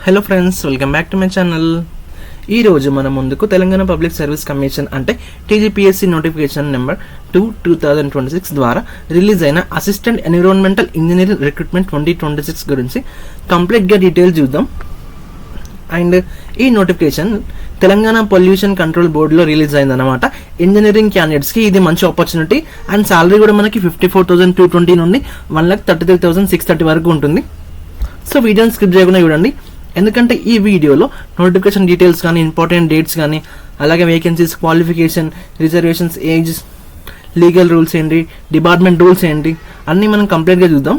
Hello friends, welcome back to my channel. ఈరోజు మన ముందుకు తెలంగాణ పబ్లిక్ సర్వీస్ కమిషన్ అంటే టీజీపీఎస్సీ నోటిఫికేషన్ నెంబర్ 2/2026 ద్వారా రిలీజ్ అయిన అసిస్టెంట్ ఎన్విరాన్మెంటల్ ఇంజనీరింగ్ రిక్రూట్మెంట్ 2026 గురించి కంప్లీట్గా డీటెయిల్స్ చూద్దాం. అండ్ ఈ నోటిఫికేషన్ తెలంగాణ పొల్యూషన్ కంట్రోల్ బోర్డులో రిలీజ్ అయిందన్నమాట. ఇంజనీరింగ్ క్యాండిడేట్స్కి ఇది మంచి ఆపర్చునిటీ. అండ్ సాలరీ కూడా మనకి 54,220 నుండి 1,33,630 వరకు ఉంటుంది. సో వీడియోని స్కిప్ చేయకుండా చూడండి, ఎందుకంటే ఈ వీడియోలో నోటిఫికేషన్ డీటెయిల్స్ కానీ, ఇంపార్టెంట్ డేట్స్ కానీ, అలాగే vacancies, qualification, reservations, age, legal rules ఏంటి, డిపార్ట్మెంట్ రూల్స్ ఏంటి అన్నీ మనం కంప్లీట్గా చూద్దాం.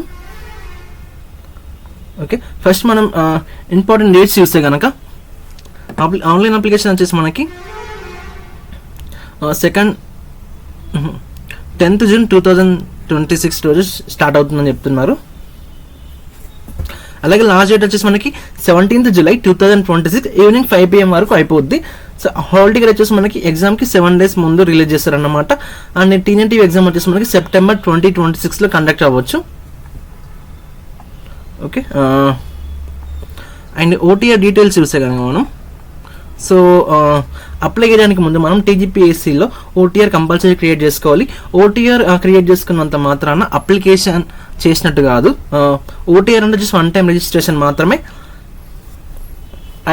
ఓకే, ఫస్ట్ మనం ఇంపార్టెంట్ డేట్స్ చూస్తే కనుక ఆన్లైన్ అప్లికేషన్ వచ్చేసి మనకి 10th June 2026 రోజు స్టార్ట్ అవుతుందని చెప్తున్నారు. అలాగే లాస్ట్ డేట్ వచ్చేసి మనకి 17th July 2026 ఈవినింగ్ 5 PM వరకు అయిపోద్ది. సో హాల్ టికెట్ వచ్చేసి మనకి ఎగ్జామ్కి 7 days ముందు రిలీజ్ చేస్తారన్నమాట. అండ్ టీఎన్టీవీ ఎగ్జామ్ వచ్చేసి మనకి September 2026లో కండక్ట్ అవ్వచ్చు. ఓకే, అండ్ ఓటీఆర్ డీటెయిల్స్ చూస్తే కనుక మనం సో అప్లై చేయడానికి ముందు మనం టీజీపీఎస్సీలో ఓటీఆర్ కంపల్సరీ క్రియేట్ చేసుకోవాలి. ఓటీఆర్ క్రియేట్ చేసుకున్నంత మాత్రాన అప్లికేషన్ చేసినట్టు కాదు. ఓటీఆర్ అంటే జస్ట్ 1 time రిజిస్ట్రేషన్ మాత్రమే.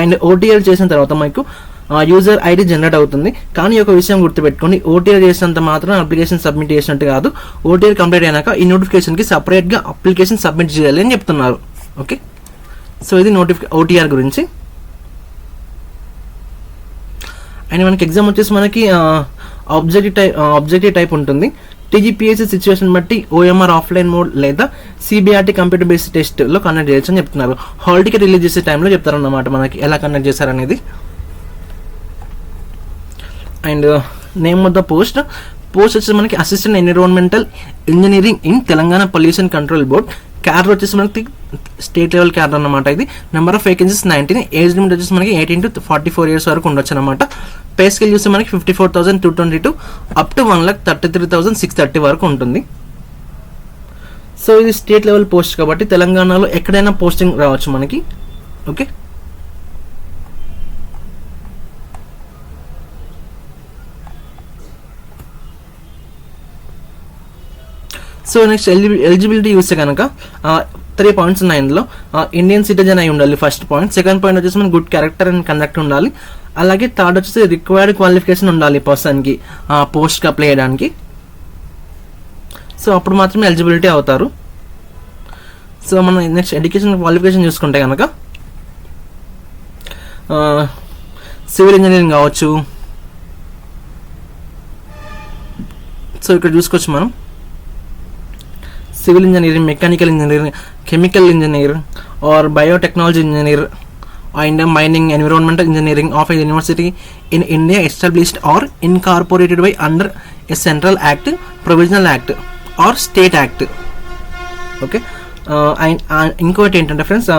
అండ్ ఓటీఆర్ చేసిన తర్వాత మీకు యూజర్ ఐడి జనరేట్ అవుతుంది. కానీ ఒక విషయం గుర్తుపెట్టుకోండి, ఓటీఆర్ చేసినంత మాత్రం అప్లికేషన్ సబ్మిట్ చేసినట్టు కాదు. ఓటీఆర్ కంప్లీట్ అయినాక ఈ నోటిఫికేషన్కి సపరేట్గా అప్లికేషన్ సబ్మిట్ చేయాలి అని చెప్తున్నారు. ఓకే, సో ఇది ఓటీఆర్ గురించి. అండ్ మనకి ఎగ్జామ్ వచ్చేసి మనకి ఆబ్జెక్టివ్ టైప్ ఉంటుంది. టీజీపీఎస్సీ సిచ్యువేషన్ బట్టి ఓఎంఆర్ ఆఫ్లైన్ మోడ్ లేదా సిబిఆర్టీ కంప్యూటర్ బేస్డ్ టెస్ట్లో కండక్ట్ చేయొచ్చు అని చెప్తున్నారు. హాల్ టికెట్ రిలీజ్ చేసే టైంలో చెప్తారన్నమాట మనకి ఎలా కండక్ట్ చేశారనేది. And name of the post వచ్చేసి మనకి assistant environmental engineering in Telangana pollution control board. Cadre వచ్చేసి మనకి స్టేట్ లెవెల్ క్యాడర్ అన్నమాట. ఇది number of vacancies 19. Age limit వచ్చేసి మనకి 18 to 44 years వరకు ఉండొచ్చు అనమాట. పే స్కేల్ చూస్తే మనకి 54,222 అప్ టు 1,33,630 వరకు ఉంటుంది. సో ఇది స్టేట్ లెవెల్ పోస్ట్ కాబట్టి తెలంగాణలో ఎక్కడైనా పోస్టింగ్ రావచ్చు మనకి. ఓకే, సో నెక్స్ట్ ఎలిజిబిలిటీ చూస్తే కనుక 3 points ఉన్నాయి ఇందులో. ఇండియన్ సిటిజన్ అయి ఉండాలి ఫస్ట్ పాయింట్. సెకండ్ పాయింట్ వచ్చేసి మనకి గుడ్ క్యారెక్టర్ అండ్ కండక్ట్ ఉండాలి. అలాగే థర్డ్ వచ్చేసి రిక్వైర్డ్ క్వాలిఫికేషన్ ఉండాలి పర్సన్కి పోస్ట్కి అప్లై చేయడానికి. సో అప్పుడు మాత్రమే ఎలిజిబిలిటీ అవుతారు. సో మనం నెక్స్ట్ ఎడ్యుకేషన్ క్వాలిఫికేషన్ చూసుకుంటే కనుక సివిల్ ఇంజనీరింగ్ కావచ్చు. సో ఇక్కడ చూసుకోవచ్చు మనం civil engineering, mechanical engineering, chemical engineer or biotechnology engineer and mining environmental engineering of a university in India established or incorporated by under a central act, provisional act or state act. Okay, ఇంకోటి ఏంటంటే friends,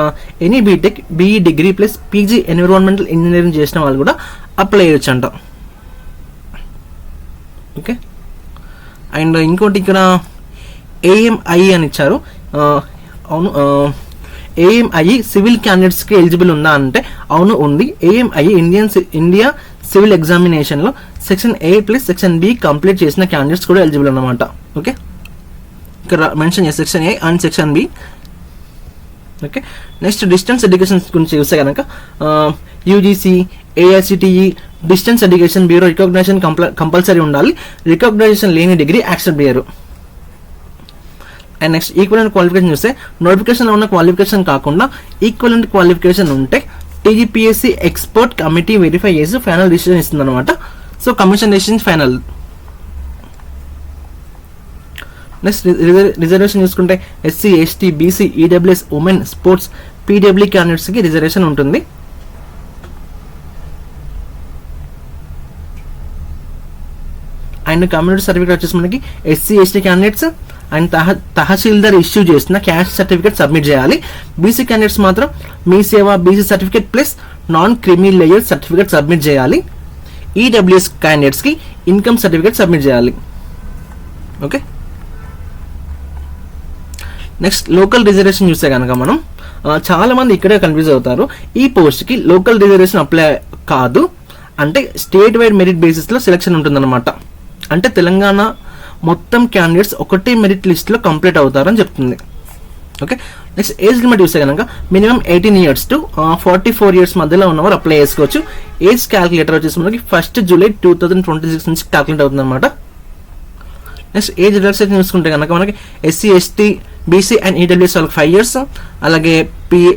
any BTech, BE degree plus PG environmental engineering చేసిన వాళ్ళు కూడా apply చేయొచ్చు అంట. Okay, and ఇంకోటి ఇక్కడ AMI అని ఇచ్చారు. అవును, ఏఎంఐ సివిల్ క్యాండిడేట్స్కి ఎలిజిబుల్ ఉందా అంటే అవును ఉంది. ఏఎంఐ ఇండియా సివిల్ ఎగ్జామినేషన్లో section A plus section B complete చేసిన క్యాండిడేట్స్ కూడా ఎలిజిబుల్ అన్నమాట. ఓకే, ఇక్కడ మెన్షన్ చేసి section A and section B. Okay, next distance education గురించి చూస్తే కనుక UGC, AICTE distance education bureau recognition compulsory ఉండాలి. రికగ్నైజేషన్ లేని డిగ్రీ యాక్సెప్ట్ చేయరు. అండ్ నెక్స్ట్ ఈక్వలెంట్ క్వాలిఫికేషన్ చూస్తే నోటిఫికేషన్లో ఉన్న క్వాలిఫికేషన్ కాకుండా ఈక్వలెంట్ క్వాలిఫికేషన్ ఉంటే టీజీపీఎస్సీ ఎక్స్పర్ట్ కమిటీ వెరిఫై చేసి ఫైనల్ డిసిజన్ ఇస్తుంది అనమాట. So commission decision final. Next reservation చూసుకుంటే SC, ST, BC, EWS, women, sports, P W క్యాండిడేట్స్కి రిజర్వేషన్ ఉంటుంది. అండ్ కమ్యూనిటీ సర్టిఫికేట్ వచ్చేసి మనకి SC, ST candidates and tahsildar issue చేసిన క్యాస్ట్ సర్టిఫికేట్ సబ్మిట్ చేయాలి. బీసీ క్యాండిడేట్స్ మాత్రం Mee Seva BC certificate plus non creamy layer certificate submit చేయాలి. EWS క్యాండిడేట్స్కి ఇన్కమ్ సర్టిఫికేట్ సబ్మిట్ చేయాలి. ఓకే, నెక్స్ట్ లోకల్ రిజర్వేషన్ చూస్తే కనుక మనం చాలా మంది ఇక్కడే కన్ఫ్యూజ్ అవుతారు. ఈ పోస్ట్కి లోకల్ రిజర్వేషన్ అప్లై కాదు, అంటే స్టేట్ వైడ్ మెరిట్ బేసిస్లో సెలెక్షన్ ఉంటుందన్నమాట. అంటే తెలంగాణ మొత్తం క్యాండిడేట్స్ ఒకటే మెరిట్ లిస్ట్లో కంప్లీట్ అవుతారని చెప్తుంది. ఓకే, నెక్స్ట్ ఏజ్ లిమిట్ చూస్తే కనుక మినిమం 18 years టు 44 years మధ్యలో ఉన్నవారు అప్లై చేసుకోవచ్చు. ఏజ్ క్యాలిక్యులేటర్ వచ్చేసి మనకి 1st July 2026 నుంచి క్యాలిక్యులేట్ అవుతుంది అనమాట. నెక్స్ట్ ఏజ్ రిలాక్సేషన్ చూసుకుంటే కనుక మనకి SC ST BC and EWS వాళ్ళకి 5 years, అలాగే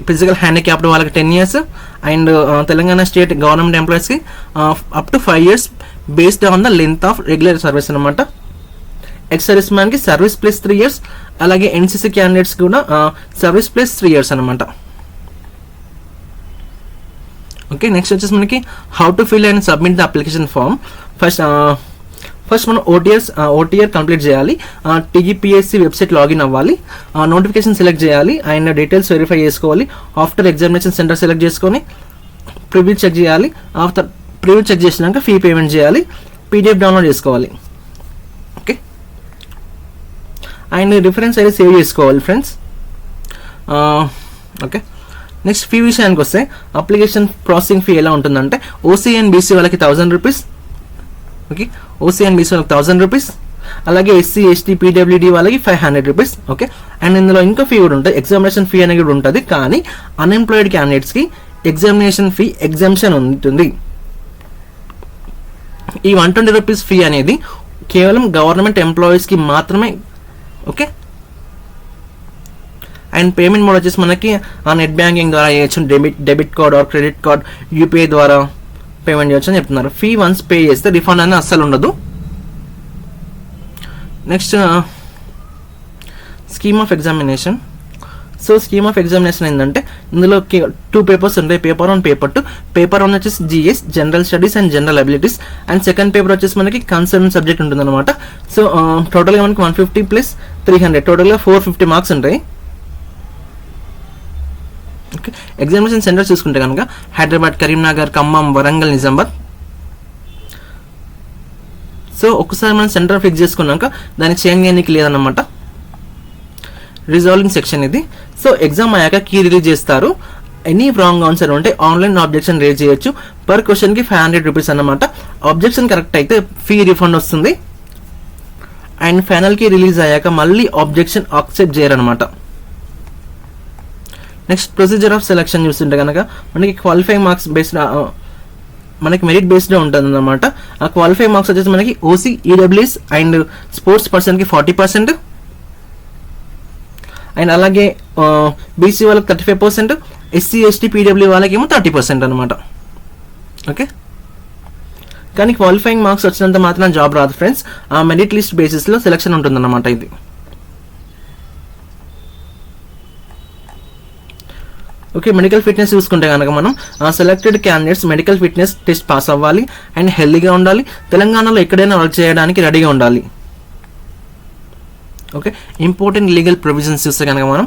ఫిజికల్ హ్యాండిక్యాప్డ్ వాళ్ళకి 10 years, and Telangana state government ఎంప్లాయీస్కి up to 5 years based on the length of regular service అనమాట. ఎక్స్ సర్వీస్ మ్యాన్కి సర్వీస్ ప్లస్ 3 years, అలాగే NCC క్యాండిడేట్స్ కూడా సర్వీస్ ప్లస్ 3 years అనమాట. Okay, next వచ్చేసి మనకి how to fill and submit the application form. First మనం OTR complete చేయాలి. TGPSC website login అవ్వాలి, నోటిఫికేషన్ సెలెక్ట్ చేయాలి, అండ్ డీటెయిల్స్ వెరిఫై చేసుకోవాలి. ఆఫ్టర్ ఎగ్జామినేషన్ సెంటర్ సెలెక్ట్ చేసుకొని ప్రివ్యూ చెక్ చేయాలి. ఆఫ్టర్ ప్రివ్యూ చెక్ చేసినాక ఫీ పేమెంట్ చేయాలి, PDF డౌన్లోడ్ చేసుకోవాలి. ఓకే, అండ్ రిఫరెన్స్ అయితే సేవ్ చేసుకోవాలి ఫ్రెండ్స్. ఓకే, నెక్స్ట్ ఫీ విషయానికి వస్తే అప్లికేషన్ ప్రాసెసింగ్ ఫీ ఎలా ఉంటుందంటే OC అండ్ BC వాళ్ళకి 1000 rupees. Okay, OC and BC వాళ్ళకి 1000 rupees, అలాగే SC ST PWD వాళ్ళకి 500 rupees. ఓకే, అండ్ ఇందులో ఇంకా ఫీ కూడా ఉంటుంది, ఎగ్జామినేషన్ ఫీ అనేది కూడా ఉంటుంది. కానీ అన్ఎంప్లాయిడ్ క్యాండిడేట్స్కి ఎగ్జామినేషన్ ఫీ ఎగ్జామ్షన్ ఉంటుంది. ఈ 120 rupees ఫీ అనేది కేవలం గవర్నమెంట్ ఎంప్లాయీస్కి మాత్రమే. ఓకే, అండ్ పేమెంట్ మోడ్ వచ్చేసి మనకి నెట్ బ్యాంకింగ్ ద్వారా చేయొచ్చు, debit card or credit card UPI ద్వారా పేమెంట్ చేయొచ్చు అని చెప్తున్నారు. ఫీ వన్స్ పే చేస్తే రిఫండ్ అనేది అస్సలు ఉండదు. Next scheme of examination. So scheme of examination ఏంటంటే ఇందులో 2 papers ఉంటాయి, పేపర్ 1 పేపర్ 2. పేపర్ 1 వచ్చేసి GS general studies and general abilities, and second paper వచ్చేసి మనకి కన్సర్న్ సబ్జెక్ట్ ఉంటుంది అనమాట. సో టోటల్గా మనకి 150 + 300 టోటల్గా 450 మార్క్స్ ఉంటాయి. ఓకే, ఎగ్జామినేషన్ సెంటర్ చూసుకుంటే కనుక హైదరాబాద్, కరీంనగర్, ఖమ్మం, వరంగల్, నిజామాబాద్. సో ఒకసారి మనం సెంటర్ ఫిక్స్ చేసుకున్నాక దాన్ని చేంజ్ చేయడానికి లేదన్నమాట. రిజాల్వింగ్ సెక్షన్ ఇది. సో ఎగ్జామ్ అయ్యాక కీ రిలీజ్ చేస్తారు. ఎనీ రాంగ్ ఆన్సర్ ఉంటే ఆన్లైన్ ఆబ్జెక్షన్ రేజ్ చేయొచ్చు. పర్ క్వశ్చన్కి 500 rupees అన్నమాట. ఆబ్జెక్షన్ కరెక్ట్ అయితే ఫీ రిఫండ్ వస్తుంది. అండ్ ఫైనల్కి రిలీజ్ అయ్యాక మళ్ళీ ఆబ్జెక్షన్ యాక్సెప్ట్ చేయరనమాట. నెక్స్ట్ ప్రొసీజర్ ఆఫ్ సెలెక్షన్ చూస్తుంటే కనుక మనకి క్వాలిఫైయింగ్ మార్క్స్ బేస్డ్, మనకి మెరిట్ బేస్డ్ ఉంటుంది అన్నమాట. ఆ క్వాలిఫైయింగ్ మార్క్స్ వచ్చేసి మనకి OC EWS అండ్ స్పోర్ట్స్ పర్సన్కి 40%, అండ్ అలాగే BC వాళ్ళకి 35%, SC ST PW వాళ్ళకి ఏమో 30% అనమాట. ఓకే, కానీ క్వాలిఫైయింగ్ మార్క్స్ వచ్చినంత మాత్రం జాబ్ రాదు ఫ్రెండ్స్. ఆ మెరిట్ లిస్ట్ బేసిస్లో సెలెక్షన్ ఉంటుందన్నమాట ఇది. ఓకే, మెడికల్ ఫిట్నెస్ చూసుకుంటే కనుక మనం selected candidates medical fitness test pass అవ్వాలి, అండ్ హెల్దీగా ఉండాలి, తెలంగాణలో ఎక్కడైనా వర్క్ చేయడానికి రెడీగా ఉండాలి. ఓకే, ఇంపార్టెంట్ లీగల్ ప్రొవిజన్స్ చూస్తే కనుక మనం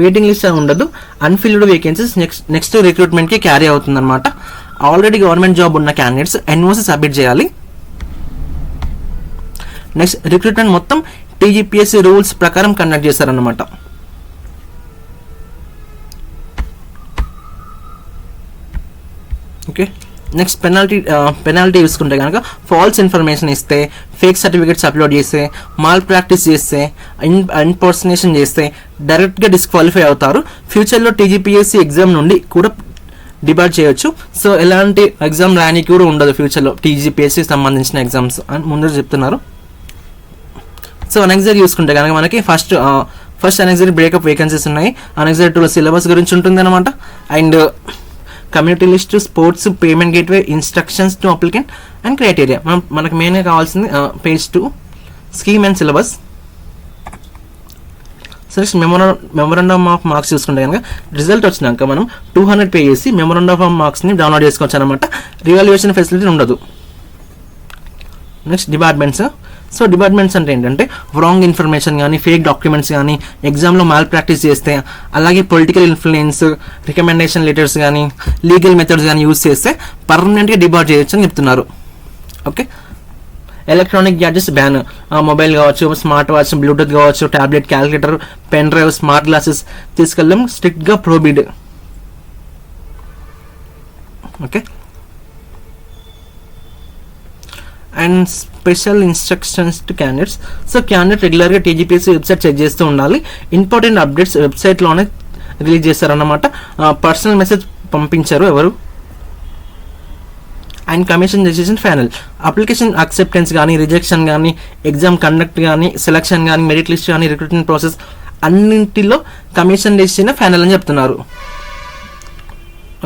వెయిటింగ్ లిస్ట్ ఉండదు, అన్ఫిల్డ్ వేకెన్సీస్ నెక్స్ట్ రిక్రూట్మెంట్కి క్యారీ అవుతుంది అనమాట. ఆల్రెడీ గవర్నమెంట్ జాబ్ ఉన్న క్యాండిడేట్స్ NOC సబ్మిట్ చేయాలి. నెక్స్ట్ రిక్రూట్మెంట్ మొత్తం TGPSC రూల్స్ ప్రకారం కండక్ట్ చేస్తారన్నమాట. ఓకే, నెక్స్ట్ పెనాల్టీ చూసుకుంటే కనుక ఫాల్స్ ఇన్ఫర్మేషన్ ఇస్తే, ఫేక్ సర్టిఫికేట్స్ అప్లోడ్ చేస్తే, మాల్ ప్రాక్టీస్ చేస్తే, ఇంపర్సనేషన్ చేస్తే డైరెక్ట్గా డిస్క్వాలిఫై అవుతారు. ఫ్యూచర్లో TGPSC ఎగ్జామ్ నుండి కూడా డిబార్ చేయొచ్చు. సో ఎలాంటి ఎగ్జామ్ రానికి కూడా ఉండదు ఫ్యూచర్లో TGPSC సంబంధించిన ఎగ్జామ్స్ అని ముందు చెప్తున్నారు. సో అనెక్సరీ చూసుకుంటే కనుక మనకి ఫస్ట్ అనెక్సరీ బ్రేకప్ వేకెన్సీస్ ఉన్నాయి. అనెక్సరీ 2 సిలబస్ గురించి ఉంటుంది అనమాట. And community list, sports, payment gateway, instructions to applicant and criteria. మనకు మెయిన్గా కావాల్సింది page 2 scheme and syllabus. So next memorandum of marks చూసుకుంటే కనుక రిజల్ట్ వచ్చినాక మనం 200 పే చేసి మెమోరాండమ్ ఆఫ్ మార్క్స్ని డౌన్లోడ్ చేసుకోవచ్చు అనమాట. రివాల్యుయేషన్ ఫెసిలిటీ ఉండదు. Next departments. సో డిపార్ట్మెంట్స్ అంటే ఏంటంటే రాంగ్ ఇన్ఫర్మేషన్ కానీ, ఫేక్ డాక్యుమెంట్స్ కానీ, ఎగ్జామ్లో మాల్ ప్రాక్టీస్ చేస్తే, అలాగే పొలిటికల్ ఇన్ఫ్లుయెన్స్, రికమెండేషన్ లెటర్స్ కానీ, లీగల్ మెథడ్స్ కానీ యూజ్ చేస్తే పర్మనెంట్గా డిబార్ చేయొచ్చు అని చెప్తున్నారు. Okay, electronic gadgets ban. Mobile కావచ్చు, స్మార్ట్ వాచ్, బ్లూటూత్ కావచ్చు, tablet, calculator, pen drive, smart glasses తీసుకెళ్ళడం స్ట్రిక్ట్ గా prohibited. Okay, and special instructions to candidates. So candidate రెగ్యులర్గా టీజీపీఎస్సీ వెబ్సైట్ చెక్ చేస్తూ ఉండాలి. ఇంపార్టెంట్ అప్డేట్స్ వెబ్సైట్లోనే రిలీజ్ చేస్తారన్నమాట. పర్సనల్ మెసేజ్ పంపించారు ఎవరు. And commission decision final. Application acceptance కానీ, రిజెక్షన్ కానీ, ఎగ్జామ్ కండక్ట్ కానీ, సెలక్షన్ కానీ, మెరిట్ లిస్ట్ కానీ, రిక్రూట్మెంట్ ప్రాసెస్ అన్నింటిలో కమిషన్ డెసిషన్ ఫైనల్ అని చెప్తున్నారు.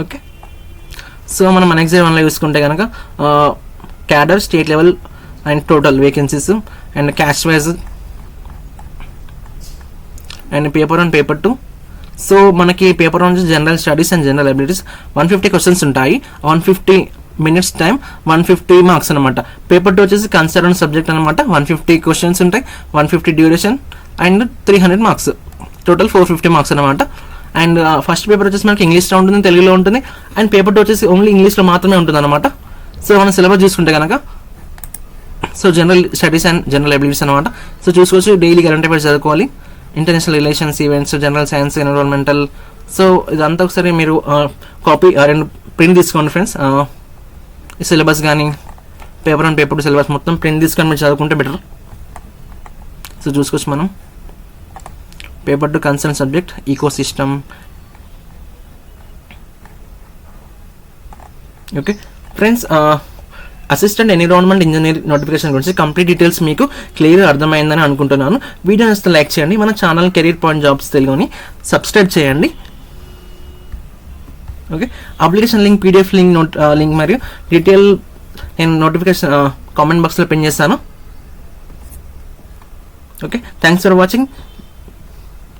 ఓకే, సో మనం మన ఎగ్జామ్ 1లో చూసుకుంటే కనుక cadre, state level and total vacancies and caste wise and paper 1, paper 2. So మనకి paper 1 general studies and general abilities 150 questions ఉంటాయి. 150 minutes టైం, 150 మార్క్స్ అనమాట. పేపర్ 2 వచ్చేసి కన్సర్న్ సబ్జెక్ట్ అనమాట. 150 క్వశ్చన్స్ ఉంటాయి, 150 duration and 300 marks, total 450 marks అనమాట. And first paper వచ్చేసి మనకి ఇంగ్లీష్లో ఉంటుంది, తెలుగులో ఉంటుంది. అండ్ పేపర్ 2 వచ్చేసి ఓన్లీ ఇంగ్లీష్లో మాత్రమే ఉంటుంది అనమాట. సో మనం సిలబస్ చూసుకుంటే కనుక so general studies and general abilities అనమాట. సో చూసుకోవచ్చు, డైలీ కరెంట్ అఫైర్స్ చదువుకోవాలి, international relations, events, general science, environmental. So ఇదంతా ఒకసారి మీరు కాపీ 2 ప్రింట్ తీసుకోండి ఫ్రెండ్స్. ఈ సిలబస్ కానీ పేపర్ 1, పేపర్ 2 సిలబస్ మొత్తం ప్రింట్ తీసుకొని మీరు చదువుకుంటే బెటర్. సో చూసుకోవచ్చు మనం paper 2 concern subject ecosystem. Okay friends, assistant environment engineer notification గురించి కంప్లీట్ డీటెయిల్స్ మీకు క్లియర్గా అర్థమైందని అనుకుంటున్నాను. వీడియో నచ్చితే లైక్ చేయండి, మన ఛానల్ కెరీర్ పాయింట్ జాబ్స్ తెలుగుని సబ్స్క్రైబ్ చేయండి. Okay, application link, PDF link, link మరియు డీటెయిల్ నేను నోటిఫికేషన్ కామెంట్ బాక్స్లో పిన్ చేస్తాను. Okay, thanks for watching.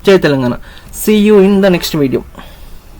జై Telangana. See you in the next video.